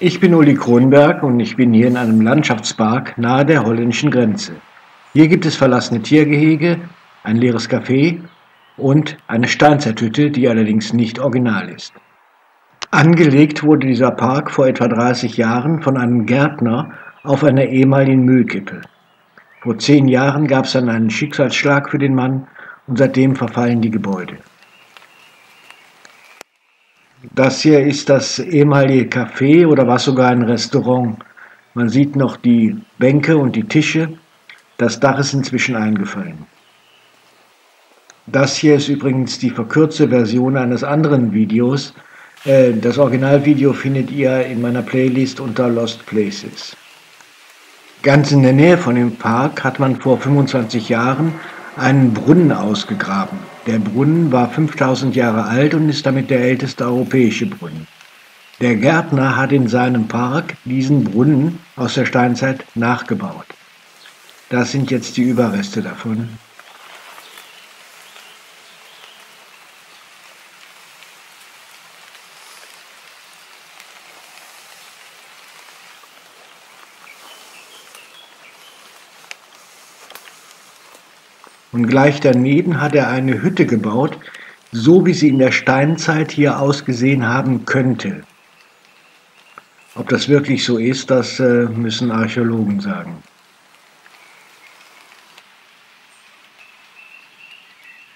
Ich bin Uli Kronberg und ich bin hier in einem Landschaftspark nahe der holländischen Grenze. Hier gibt es verlassene Tiergehege, ein leeres Café und eine Steinzeithütte, die allerdings nicht original ist. Angelegt wurde dieser Park vor etwa 30 Jahren von einem Gärtner auf einer ehemaligen Müllkippe. Vor 10 Jahren gab es dann einen Schicksalsschlag für den Mann und seitdem verfallen die Gebäude. Das hier ist das ehemalige Café oder war sogar ein Restaurant. Man sieht noch die Bänke und die Tische. Das Dach ist inzwischen eingefallen. Das hier ist übrigens die verkürzte Version eines anderen Videos. Das Originalvideo findet ihr in meiner Playlist unter Lost Places. Ganz in der Nähe von dem Park hat man vor 25 Jahren einen Brunnen ausgegraben. Der Brunnen war 5000 Jahre alt und ist damit der älteste europäische Brunnen. Der Gärtner hat in seinem Park diesen Brunnen aus der Steinzeit nachgebaut. Das sind jetzt die Überreste davon. Und gleich daneben hat er eine Hütte gebaut, so wie sie in der Steinzeit hier ausgesehen haben könnte. Ob das wirklich so ist, das müssen Archäologen sagen.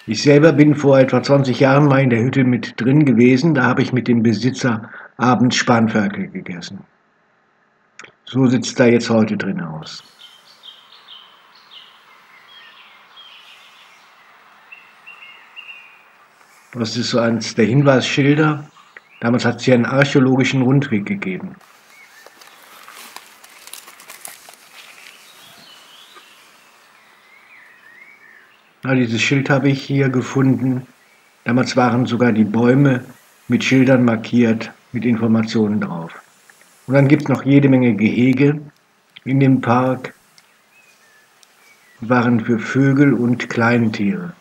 Ich selber bin vor etwa 20 Jahren mal in der Hütte mit drin gewesen, da habe ich mit dem Besitzer abends Spanferkel gegessen. So sieht es da jetzt heute drin aus. Das ist so eines der Hinweisschilder. Damals hat es hier einen archäologischen Rundweg gegeben. Ja, dieses Schild habe ich hier gefunden. Damals waren sogar die Bäume mit Schildern markiert, mit Informationen drauf. Und dann gibt es noch jede Menge Gehege in dem Park. Die waren für Vögel und Kleintiere.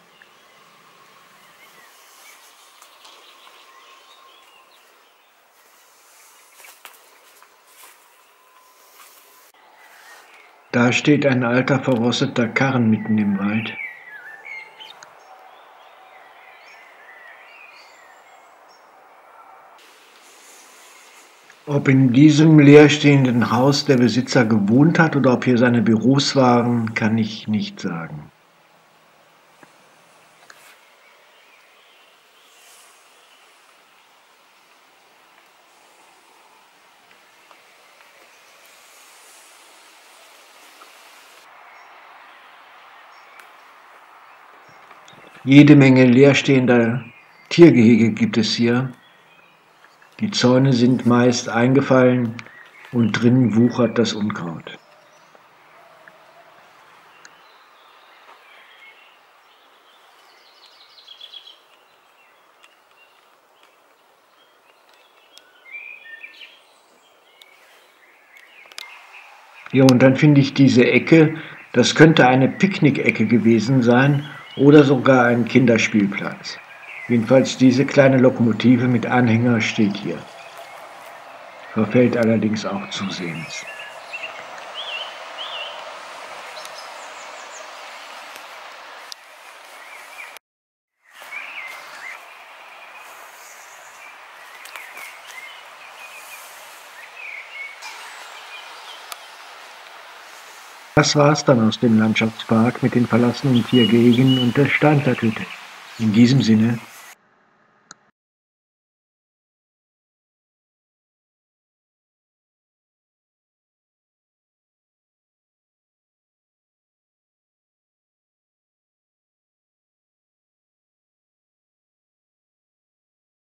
Da steht ein alter, verrosteter Karren mitten im Wald. Ob in diesem leerstehenden Haus der Besitzer gewohnt hat oder ob hier seine Büros waren, kann ich nicht sagen. Jede Menge leerstehender Tiergehege gibt es hier. Die Zäune sind meist eingefallen und drinnen wuchert das Unkraut. Ja, und dann finde ich diese Ecke, das könnte eine Picknickecke gewesen sein oder sogar ein Kinderspielplatz. Jedenfalls diese kleine Lokomotive mit Anhänger steht hier. Verfällt allerdings auch zusehends. Das war's dann aus dem Landschaftspark mit den verlassenen Tiergehegen und der Steinzeithütte. In diesem Sinne.